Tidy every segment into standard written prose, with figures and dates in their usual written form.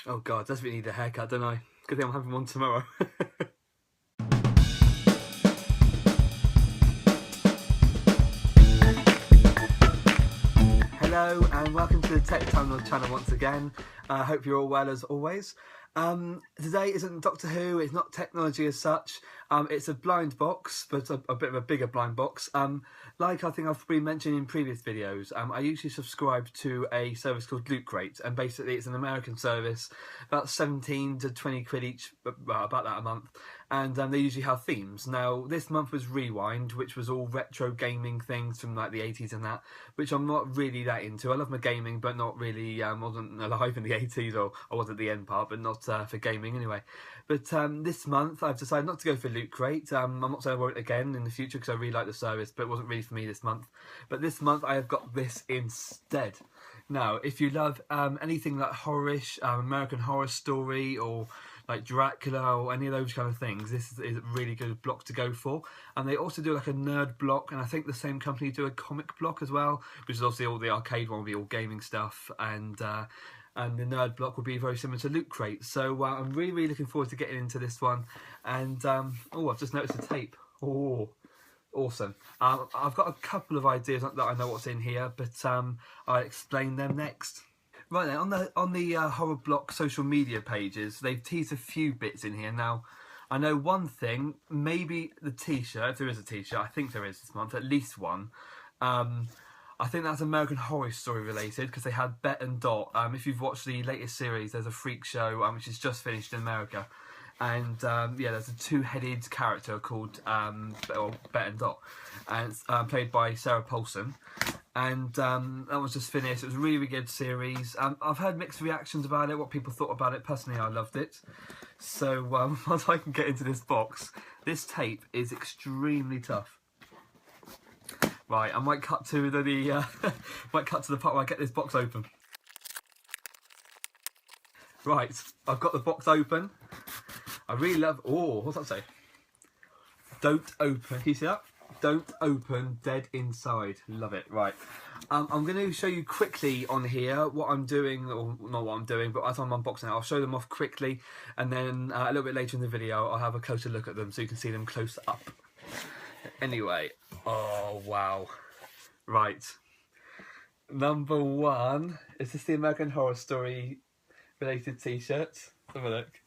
Oh god, desperately need a haircut, don't I? Good thing I'm having one tomorrow. Hello and welcome to the Tech Tunnel channel once again. I hope you're all well as always. Today isn't Doctor Who, it's not technology as such. It's a blind box, but a bit of a bigger blind box. Like I think I've probably mentioned in previous videos, I usually subscribe to a service called Loot Crate, and basically it's an American service, about 17 to 20 quid each, about that a month, and they usually have themes. Now this month was Rewind, which was all retro gaming things from like the 80s and that, which I'm not really that into. I love my gaming, but not really. Wasn't alive in the 80s, or I was at the end part, but not for gaming anyway. But this month I've decided not to go for Loot Crate. I'm not saying I won't again in the future because I really like the service, but it wasn't really for me this month. But this month I have got this instead. Now, if you love anything like horror-ish, American Horror Story, or like Dracula, or any of those kind of things, this is a really good block to go for. And they also do like a nerd block, and I think the same company do a comic block as well, which is obviously all the arcade one will be all gaming stuff, and the nerd block will be very similar to Loot Crate. So I'm really looking forward to getting into this one. And oh, I've just noticed a tape. Oh, awesome. I've got a couple of ideas that I know what's in here, but I'll explain them next. Right then, on the HorrorBlock social media pages, they've teased a few bits in here. Now, I know one thing, maybe the t-shirt, if there is a t-shirt, I think there is this month, at least one. I think that's American Horror Story related, because they had Bet and Dot. If you've watched the latest series, there's a freak show which is just finished in America. And yeah, there's a two-headed character called Bet and Dot, and it's played by Sarah Paulson. And that was just finished. It was a really good series. I've heard mixed reactions about it, what people thought about it. Personally, I loved it. So once I can get into this box, this tape is extremely tough. Right, I might cut to the might cut to the part where I get this box open. Right, I've got the box open. I really love. Oh, what's that say? Don't open. Can you see that? Don't open, dead inside. Love it. Right. I'm going to show you quickly on here what I'm doing, or not what I'm doing, but as I'm unboxing it, I'll show them off quickly, and then a little bit later in the video, I'll have a closer look at them so you can see them close up. Anyway, oh wow. Right. Number one, is this the American Horror Story related t-shirt? Have a look.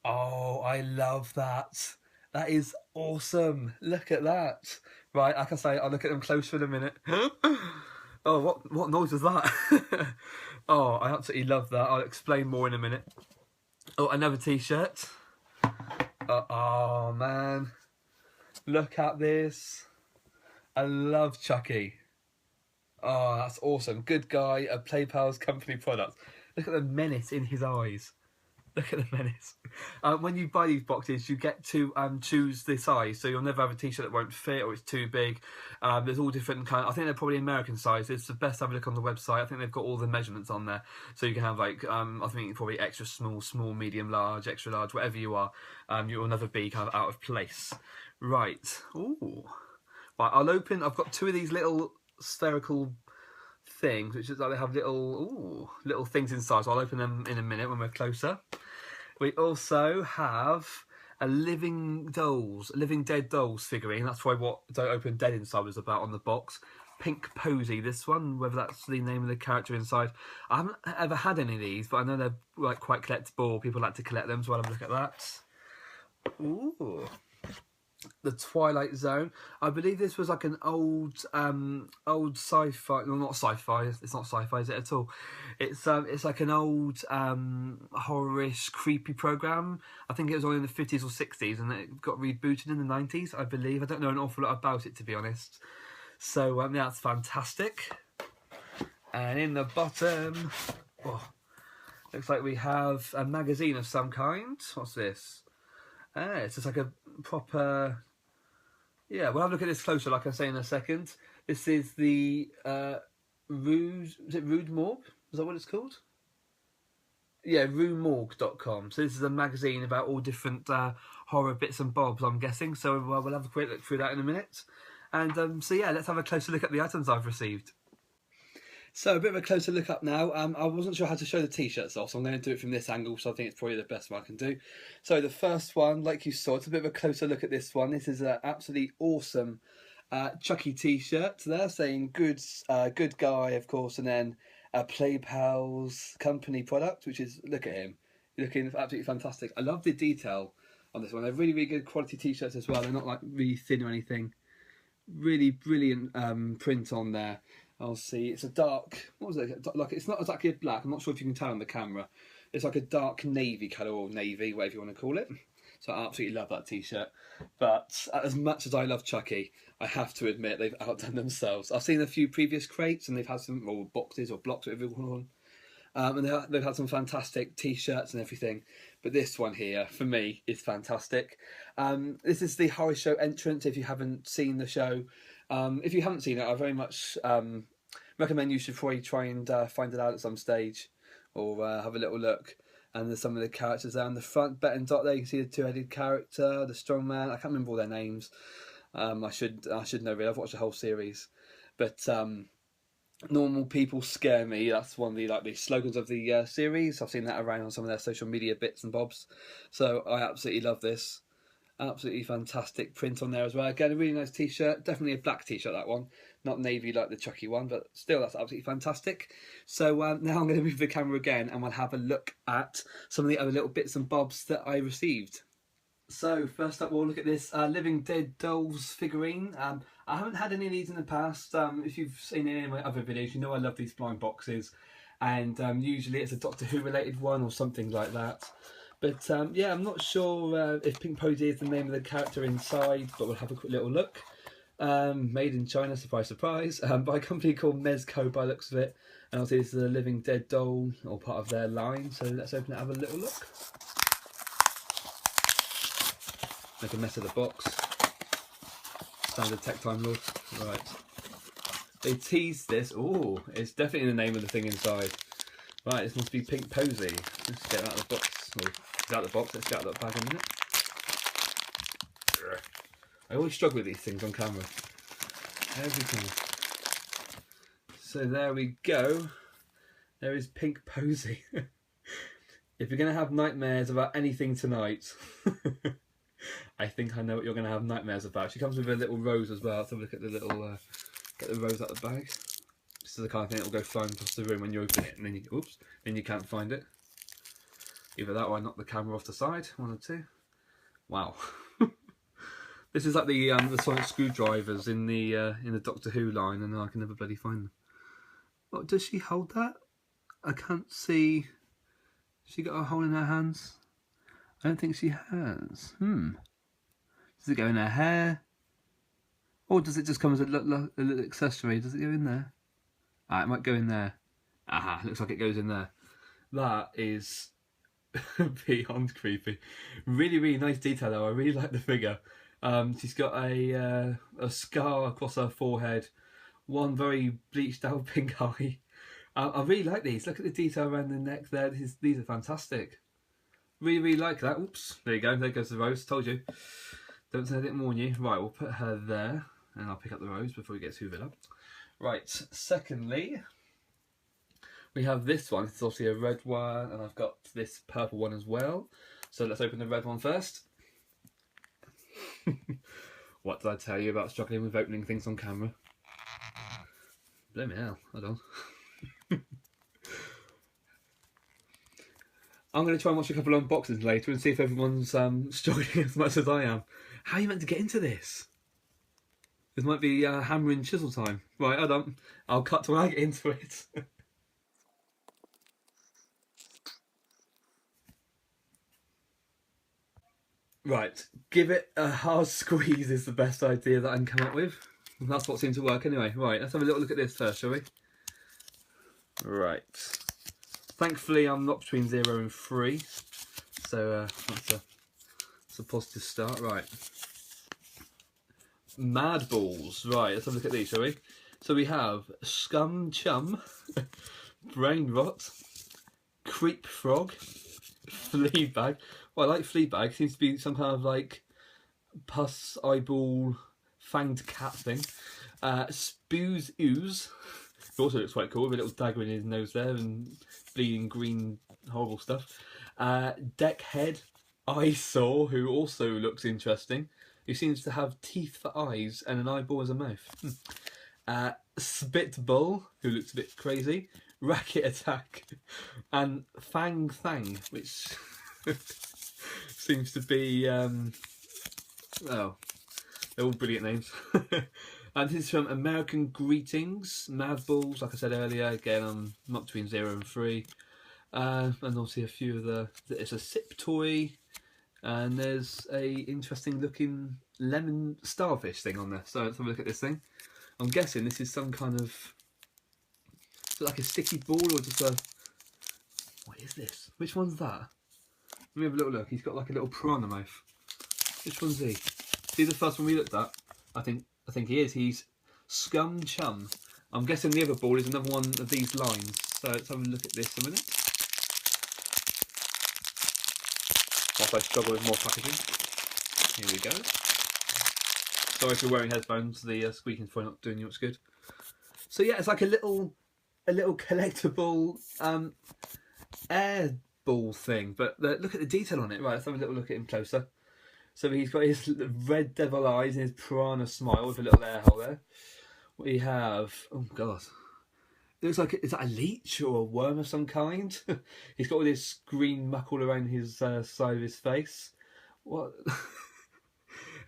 Oh, I love that. That is awesome. Look at that. Right, like I say, I'll look at them closer in a minute. Oh, what noise was that? Oh, I absolutely love that. I'll explain more in a minute. Oh, another t-shirt. Oh, man. Look at this. I love Chucky. Oh, that's awesome. Good guy, a Play Pals company product. Look at the menace in his eyes. Look at the menace. When you buy these boxes, you get to choose the size, so you'll never have a t-shirt that won't fit or it's too big. There's all different kind. I think they're probably American sizes. It's the best to have a look on the website. I think they've got all the measurements on there, so you can have like I think probably extra small, small, medium, large, extra large, whatever you are. You will never be kind of out of place. Right. Ooh. Right. I'll open. I've got two of these little spherical things, which is like they have little things inside. So I'll open them in a minute when we're closer. We also have a Living Dead Dolls figurine. That's why what Don't Open Dead Inside was about on the box. Pink Posy, this one, whether that's the name of the character inside. I haven't ever had any of these, but I know they're like quite collectible. People like to collect them, so I'll have a look at that. Ooh. The Twilight Zone. I believe this was like an old sci-fi. No, not sci-fi. It's not sci-fi, is it at all? It's like an old horror-ish, creepy program. I think it was on in the 50s or 60s, and it got rebooted in the 90s, I believe. I don't know an awful lot about it, to be honest. So yeah, that's fantastic. And in the bottom, looks like we have a magazine of some kind. What's this? It's just like a proper. Yeah, we'll have a look at this closer, like I say in a second. This is the Rude. Is it Rude Morgue? Is that what it's called? Yeah, RueMorgue.com. So this is a magazine about all different horror bits and bobs, I'm guessing. So we'll have a quick look through that in a minute. And so yeah, let's have a closer look at the items I've received. So a bit of a closer look up now. I wasn't sure how to show the t-shirts off, so I'm going to do it from this angle, so I think it's probably the best one I can do. So the first one, like you saw, it's a bit of a closer look at this one. This is an absolutely awesome Chucky t-shirt there, saying good guy, of course, and then Play Pals company product, which is, look at him, looking absolutely fantastic. I love the detail on this one. They're really, really good quality t-shirts as well. They're not like really thin or anything. Really brilliant print on there. I'll see. It's a dark. What was it? Like, it's not exactly a black. I'm not sure if you can tell on the camera. It's like a dark navy colour, or navy, whatever you want to call it. So I absolutely love that t-shirt. But as much as I love Chucky, I have to admit they've outdone themselves. I've seen a few previous crates, and they've had some, or boxes or blocks, whatever you want to call them. And they've had some fantastic t-shirts and everything. But this one here, for me, is fantastic. This is the horror show entrance, if you haven't seen the show. If you haven't seen it, I very much recommend you should probably try and find it out at some stage, or have a little look. And there's some of the characters there on the front. Bet and Dot there, you can see the two-headed character, the strong man. I can't remember all their names. I should know really. I've watched the whole series. But normal people scare me. That's one of the slogans of the series. I've seen that around on some of their social media bits and bobs. So I absolutely love this. Absolutely fantastic print on there as well. Again, a really nice t-shirt. Definitely a black t-shirt, that one. Not navy like the Chucky one, but still, that's absolutely fantastic. So now I'm going to move the camera again, and we'll have a look at some of the other little bits and bobs that I received. So first up, we'll look at this Living Dead Dolls figurine. I haven't had any of these in the past. If you've seen any of my other videos, you know I love these blind boxes. And usually it's a Doctor Who related one or something like that. But yeah, I'm not sure if Pink Posy is the name of the character inside, but we'll have a quick little look. Made in China, surprise, surprise, by a company called Mezco by the looks of it. And obviously this is a Living Dead doll, or part of their line. So let's open it and have a little look. Make a mess of the box. Standard tech time lord. Right. They teased this. Oh, it's definitely the name of the thing inside. Right, this must be Pink Posy. Let's get it out of the box. Or, it's out of the box. Let's get out of that bag in a minute. I always struggle with these things on camera. Every time. So there we go. There is Pink Posy. If you're going to have nightmares about anything tonight, I think I know what you're going to have nightmares about. She comes with a little rose as well. Let's have a look at the little, get the rose out of the bag. This is the kind of thing that will go flying across the room when you open it, and then you, oops, then you can't find it. Either that or I knock the camera off the side, one or two. Wow. This is like the sonic screwdrivers in the Doctor Who line, and I can never bloody find them. Oh, does she hold that? I can't see. Has she got a hole in her hands? I don't think she has. Does it go in her hair? Or does it just come as a little accessory? Does it go in there? Ah, it might go in there. Aha, looks like it goes in there. That is beyond creepy. Really, really nice detail though. I really like the figure. She's got a scar across her forehead. One very bleached out pink eye. I really like these. Look at the detail around the neck there. These are fantastic. Really, really like that. Oops, there you go. There goes the rose. Told you. Don't say I didn't warn you. Right, we'll put her there, and I'll pick up the rose before we get too hoovered up. Right. Secondly, we have this one. It's obviously a red one, and I've got this purple one as well. So let's open the red one first. What did I tell you about struggling with opening things on camera? Blimey hell, hold on. I'm going to try and watch a couple of unboxings later and see if everyone's struggling as much as I am. How are you meant to get into this? This might be hammer and chisel time. Right, hold on. I'll cut to when I get into it. Right, give it a hard squeeze is the best idea that I can come up with. And that's what seemed to work anyway. Right, let's have a little look at this first, shall we? Right. Thankfully, I'm not between 0 and 3. So that's a positive start. Right. Mad Balls. Right, let's have a look at these, shall we? So we have Scum Chum, Brain Rot, Creep Frog, Fleabag. Well, I like Fleabag. Seems to be some kind of like pus eyeball fanged cat thing. Spooze Ooze, who also looks quite cool with a little dagger in his nose there and bleeding green horrible stuff. Deckhead Eyesore, who also looks interesting, who seems to have teeth for eyes and an eyeball as a mouth. Spitbull, who looks a bit crazy. Racket Attack, and Fang Thang, which seems to be oh, they're all brilliant names. And this is from American Greetings, Mad Balls, like I said earlier. Again, I'm not between 0 and 3. And obviously a few of it's a sip toy, and there's a interesting looking lemon starfish thing on there. So let's have a look at this thing. I'm guessing this is some kind of, is it like a sticky ball or just a, what is this? Which one's that? Let me have a little look. He's got like a little piranha mouth. Which one's he? See the first one we looked at? I think he is. He's Scum Chum. I'm guessing the other ball is another one of these lines. So let's have a look at this a minute. Whilst I struggle with more packaging. Here we go. Sorry if you're wearing headphones, the squeaking's probably not doing you much good. So yeah, it's like a little collectible air ball thing, but look at the detail on it. Right, let's have a little look at him closer. So he's got his red devil eyes and his piranha smile with a little air hole there. We have, oh god, it looks like, is that a leech or a worm of some kind? He's got all this green muck all around his side of his face. What?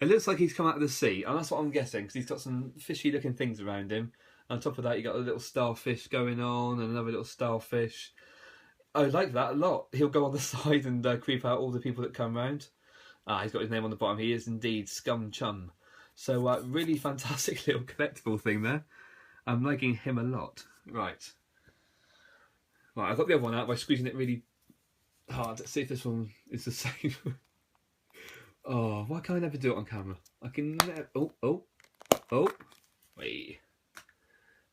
It looks like he's come out of the sea, and that's what I'm guessing, because he's got some fishy looking things around him. And on top of that, you got a little starfish going on, and another little starfish. I like that a lot. He'll go on the side and creep out all the people that come round. He's got his name on the bottom. He is indeed Scum Chum. So really fantastic little collectible thing there. I'm liking him a lot. Right, I got the other one out by squeezing it really hard. Let's see if this one is the same. Oh, why can't I never do it on camera? I can never... Oh. Wait.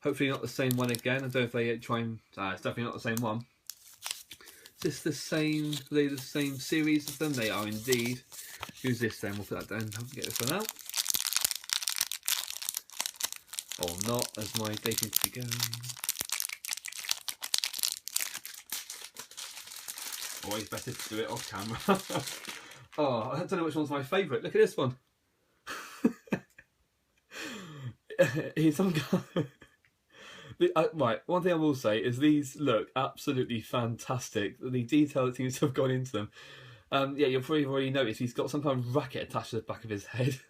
Hopefully not the same one again. I don't know if they try and... it's definitely not the same one. Is this the same... Are they the same series of them? They are indeed. Who's this then? We'll put that down. I'll get this one out. Or not, as my day seems to be going. Always better to do it off camera. Oh, I don't know which one's my favourite. Look at this one. He's some guy. Right, one thing I will say is these look absolutely fantastic. The detail that seems to have gone into them. Yeah, you'll probably already noticed he's got some kind of racket attached to the back of his head.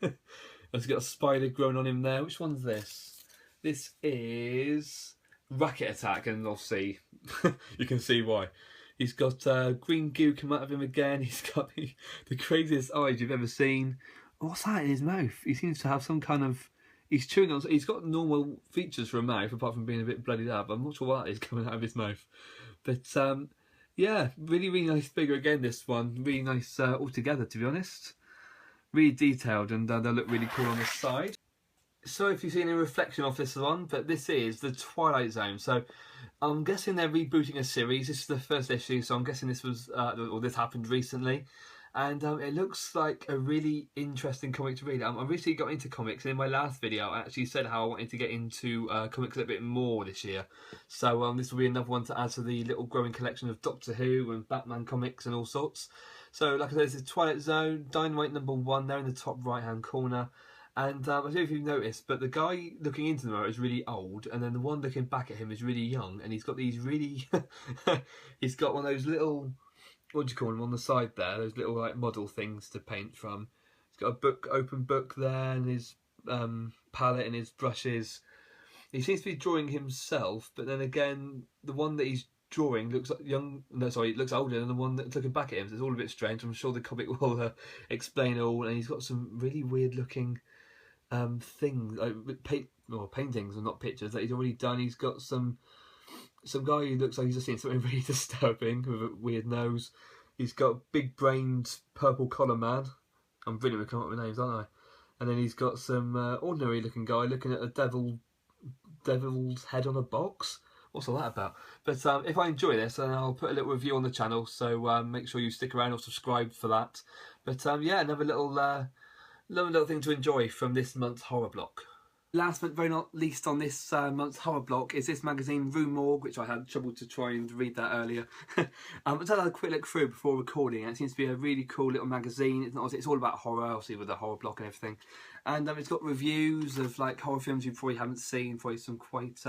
He's got a spider growing on him there. Which one's this? This is Racket Attack, and obviously you can see why. He's got green goo come out of him again. He's got the craziest eyes you've ever seen. What's that in his mouth? He seems to have some kind of... He's chewing on... He's got normal features for a mouth, apart from being a bit bloodied up. I'm not sure what that is coming out of his mouth. But, yeah, really, really nice figure again, this one. Really nice altogether, to be honest. Really detailed, and they'll look really cool on the side. So if you've seen a reflection of this one, but this is the Twilight Zone. So I'm guessing they're rebooting a series. This is the first issue, so I'm guessing this was, or this happened recently. And it looks like a really interesting comic to read. I recently got into comics, and in my last video I actually said how I wanted to get into comics a bit more this year. So this will be another one to add to the little growing collection of Doctor Who and Batman comics and all sorts. So like I said, this is Twilight Zone, Dynamite #1 there in the top right hand corner. And I don't know if you've noticed, but the guy looking into the mirror is really old, and then the one looking back at him is really young, and he's got these really... he's got one of those little... What do you call them on the side there? Those little like model things to paint from. He's got a open book there, and his palette and his brushes. He seems to be drawing himself, but then again, the one that he's drawing looks young. No, sorry, it looks older than the one that's looking back at him. So it's all a bit strange. I'm sure the comic will explain it all. And he's got some really weird looking things, like paintings and not pictures that he's already done. He's got some guy who looks like he's just seen something really disturbing with a weird nose. He's got a big-brained purple collar man. I'm brilliant with coming up with names, aren't I? And then he's got some ordinary-looking guy looking at a devil's head on a box. What's all that about? But if I enjoy this, then I'll put a little review on the channel. So make sure you stick around or subscribe for that. But yeah, another little thing to enjoy from this month's HorrorBlock. Last but very not least on this month's horror block is this magazine Rue Morgue, which I had trouble to try and read that earlier. I just had a quick look through before recording, and it seems to be a really cool little magazine. It's all about horror, obviously, with the horror block and everything. And it's got reviews of like horror films you probably haven't seen, probably some quite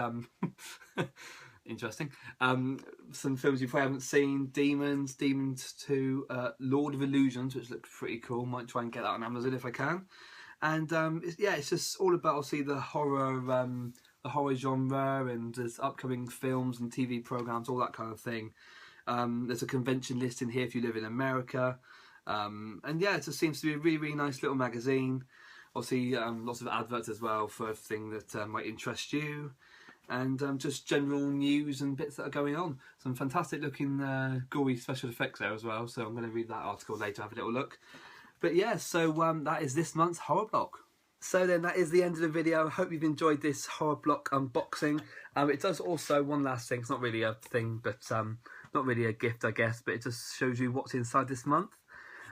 interesting. Some films you probably haven't seen: Demons, Demons 2, Lord of Illusions, which looks pretty cool. Might try and get that on Amazon if I can. And it's just all about obviously the horror genre, and there's upcoming films and TV programs, all that kind of thing. There's a convention list in here if you live in America, and yeah, it just seems to be a really, really nice little magazine. Obviously, lots of adverts as well for everything that might interest you, and just general news and bits that are going on. Some fantastic looking gory special effects there as well. So I'm going to read that article later, have a little look. But yeah, so that is this month's horror block. So then that is the end of the video. I hope you've enjoyed this horror block unboxing. It does also, one last thing, it's not really a thing, but not really a gift, I guess, but it just shows you what's inside this month.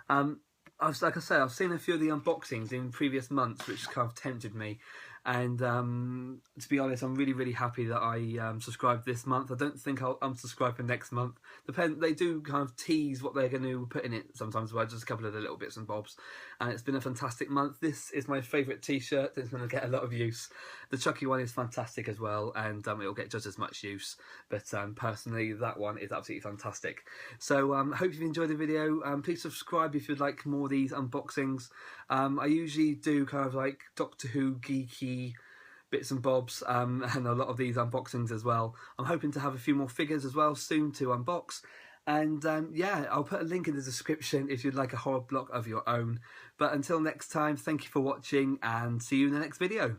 Like I said, I've seen a few of the unboxings in previous months, which kind of tempted me. And to be honest, I'm really, really happy that I subscribed this month. I don't think I'll unsubscribe for next month. They do kind of tease what they're going to put in it sometimes, but just a couple of the little bits and bobs. And it's been a fantastic month. This is my favourite t-shirt. It's going to get a lot of use. The Chucky one is fantastic as well, and it'll get just as much use. But personally, that one is absolutely fantastic. So I hope you've enjoyed the video. Please subscribe if you'd like more of these unboxings. I usually do kind of like Doctor Who geeky bits and bobs, and a lot of these unboxings as well. I'm hoping to have a few more figures as well soon to unbox. And yeah, I'll put a link in the description if you'd like a horror block of your own. But until next time, thank you for watching, and see you in the next video.